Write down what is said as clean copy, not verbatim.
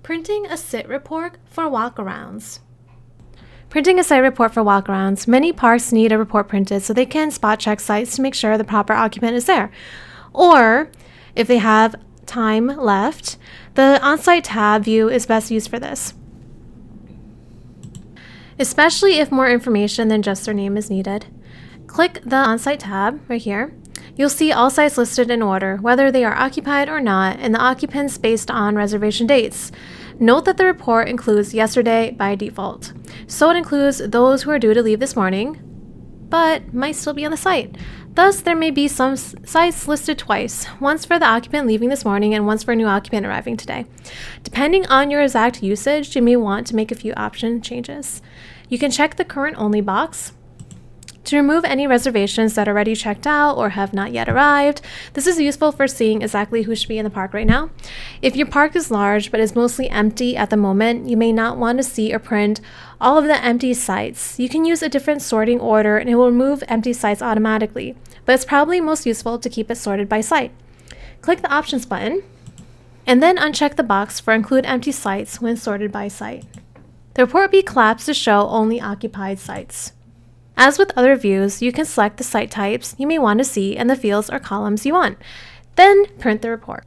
Printing a sit report for walkarounds. Printing a site report for walkarounds. Many parks need a report printed so they can spot check sites to make sure the proper occupant is there. Or, if they have time left, the on-site tab view is best used for this, especially if more information than just their name is needed. Click the on-site tab right here. You'll see all sites listed in order, whether they are occupied or not, and the occupants based on reservation dates. Note that the report includes yesterday by default, so it includes those who are due to leave this morning, but might still be on the site. Thus, there may be some sites listed twice, once for the occupant leaving this morning and once for a new occupant arriving today. Depending on your exact usage, you may want to make a few option changes. You can check the current only box to remove any reservations that are already checked out or have not yet arrived. This is useful for seeing exactly who should be in the park right now. If your park is large but is mostly empty at the moment, you may not want to see or print all of the empty sites. You can use a different sorting order and it will remove empty sites automatically, but it's probably most useful to keep it sorted by site. Click the Options button and then uncheck the box for Include Empty Sites when sorted by site. The report will be collapsed to show only occupied sites. As with other views, you can select the site types you may want to see and the fields or columns you want. Then print the report.